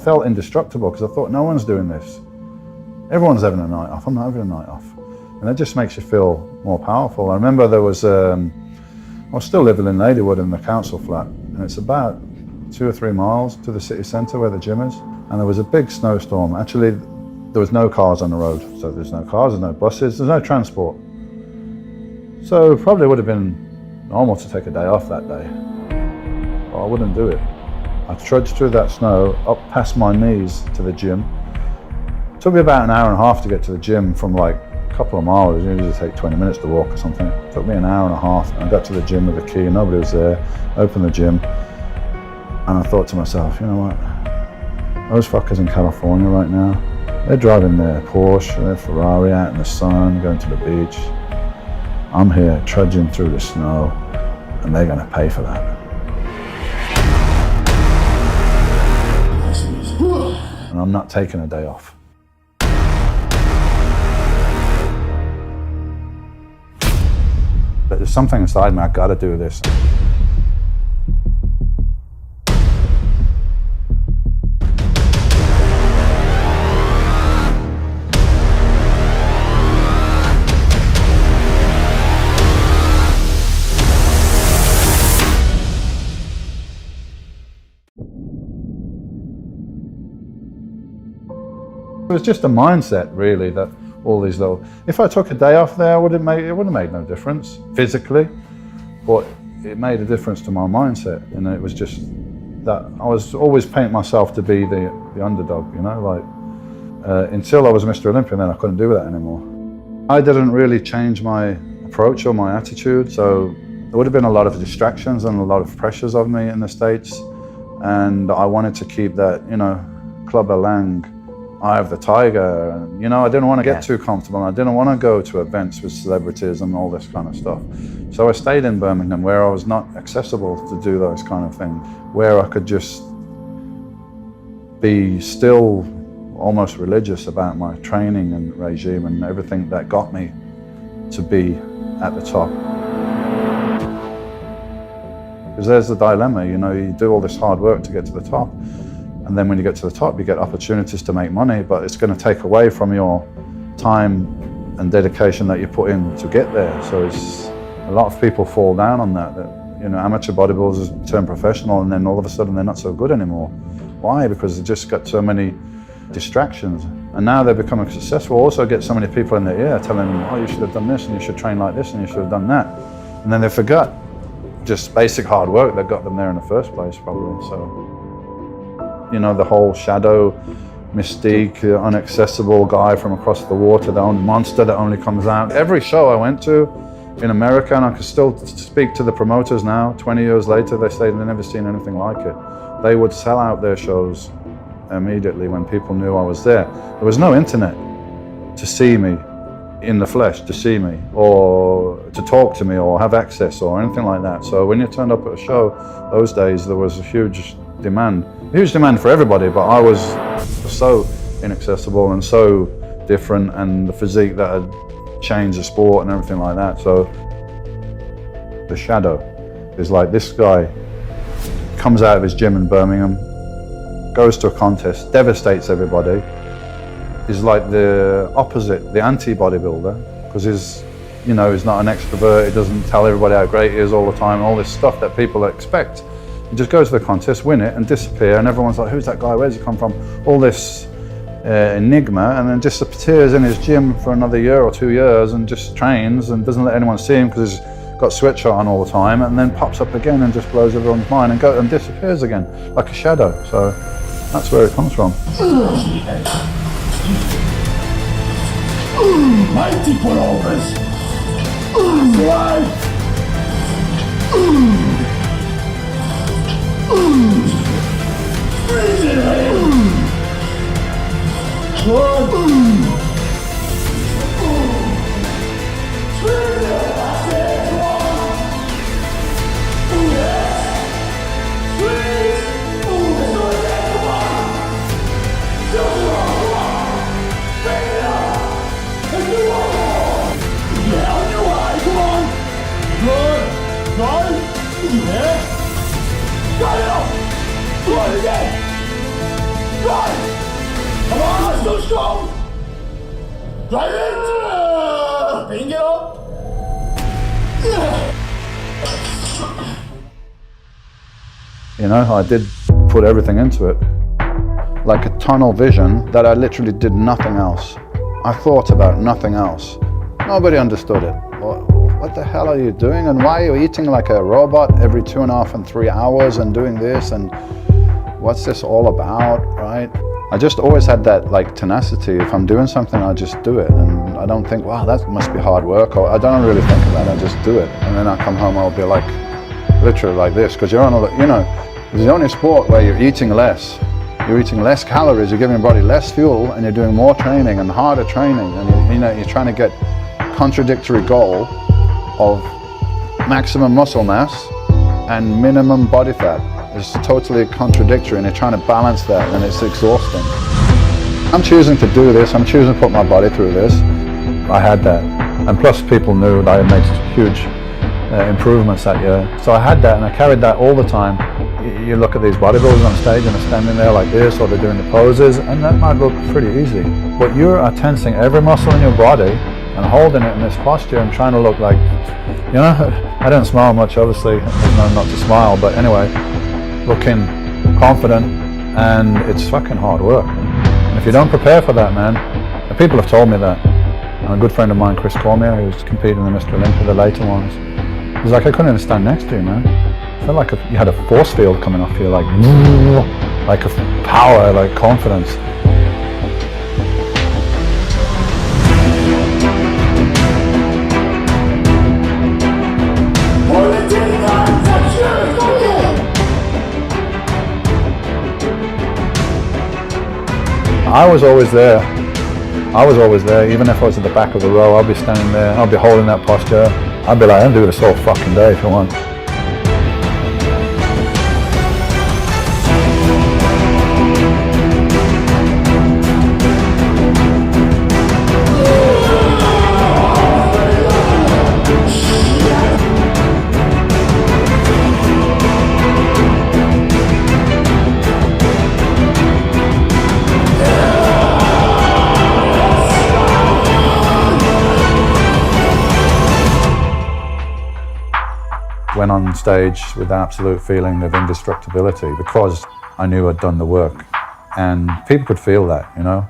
felt indestructible because I thought no one's doing this. Everyone's having a night off, I'm not having a night off. And it just makes you feel more powerful. I remember there was, I was still living in Ladywood in the council flat, and it's about 2 or 3 miles to the city centre where the gym is. And there was a big snowstorm. Actually, there was no cars on the road. So there's no cars, there's no buses, there's no transport. So it probably would have been normal to take a day off that day, but I wouldn't do it. I trudged through that snow, up past my knees to the gym. It took me about an hour and a half to get to the gym from like a couple of miles. It usually take 20 minutes to walk or something. It took me an hour and a half. I got to the gym with the key, nobody was there. Opened the gym, and I thought to myself, you know what? Those fuckers in California right now, they're driving their Porsche, their Ferrari out in the sun, going to the beach. I'm here trudging through the snow, and they're going to pay for that. And I'm not taking a day off. But there's something inside me, I got to do this. It was just a mindset, really, that all these little... If I took a day off there, it wouldn't have made no difference physically, but it made a difference to my mindset. And it was just that I was always painting myself to be the underdog, you know, like until I was Mr. Olympia, then I couldn't do that anymore. I didn't really change my approach or my attitude, so there would have been a lot of distractions and a lot of pressures of me in the States, and I wanted to keep that, you know, Clubber Lang, Eye of the Tiger, and, you know, I didn't want to get too comfortable. I didn't want to go to events with celebrities and all this kind of stuff. So I stayed in Birmingham, where I was not accessible to do those kind of things, where I could just be still almost religious about my training and regime and everything that got me to be at the top. Because there's the dilemma, you know, you do all this hard work to get to the top, and then when you get to the top, you get opportunities to make money, but it's going to take away from your time and dedication that you put in to get there. So it's, a lot of people fall down on that, you know, amateur bodybuilders turn professional and then all of a sudden they're not so good anymore. Why? Because they just got so many distractions. And now they're becoming successful, also get so many people in their ear telling them, oh, you should have done this and you should train like this and you should have done that. And then they forgot just basic hard work that got them there in the first place, probably. So, you know, the whole shadow mystique, inaccessible guy from across the water, the only monster that only comes out. Every show I went to in America, and I can still speak to the promoters now, 20 years later, they say they've never seen anything like it. They would sell out their shows immediately when people knew I was there. There was no internet to see me in the flesh, to see me, or to talk to me, or have access, or anything like that. So when you turned up at a show, those days, there was a huge demand for everybody, but I was so inaccessible and so different, and the physique that had changed the sport and everything like that. So the shadow is like, this guy comes out of his gym in Birmingham, goes to a contest, devastates everybody, is like the opposite, the anti-bodybuilder, because he's, you know, he's not an extrovert, he doesn't tell everybody how great he is all the time, all this stuff that people expect. He just goes to the contest, win it, and disappear, and everyone's like, who's that guy, where's he come from? All this enigma, and then disappears in his gym for another year or 2 years and just trains and doesn't let anyone see him because he's got sweatshirt on all the time, and then pops up again and just blows everyone's mind and disappears again, like a shadow. So that's where it comes from. Mighty pullovers! Right! Freeze it! Right! Come on, let's go strong! Drive it! Bring it up! You know, I did put everything into it. Like a tunnel vision that I literally did nothing else. I thought about nothing else. Nobody understood it. What the hell are you doing? And why are you eating like a robot every 2.5 and 3 hours and doing this? And what's this all about, right? I just always had that like tenacity. If I'm doing something, I just do it. And I don't think, wow, that must be hard work. Or I don't really think about it, I just do it. And then I come home, I'll be like, literally like this. Because you're on a, you know, it's the only sport where you're eating less. You're eating less calories, you're giving your body less fuel, and you're doing more training and harder training. And you're trying to get contradictory goal of maximum muscle mass and minimum body fat. It's totally contradictory, and you're trying to balance that, and it's exhausting. I'm choosing to do this, I'm choosing to put my body through this. I had that, and plus people knew that I had made huge improvements that year. So I had that, and I carried that all the time. You look at these bodybuilders on stage and they're standing there like this, or they're doing the poses, and that might look pretty easy. But you are tensing every muscle in your body and holding it in this posture and trying to look like, you know, I don't smile much, obviously, there's no not to smile, but anyway, looking confident, and it's fucking hard work. And if you don't prepare for that, man, and people have told me that. And a good friend of mine, Chris Cormier, who's competing in the Mr. Olympia, the later ones, he's like, I couldn't even stand next to you, man. I felt like you had a force field coming off you, like a power, like confidence. I was always there. Even if I was at the back of the row, I'll be standing there, I'll be holding that posture. I'd be like, I'll do this all fucking day if you want. Went on stage with an absolute feeling of indestructibility because I knew I'd done the work, and people could feel that, you know.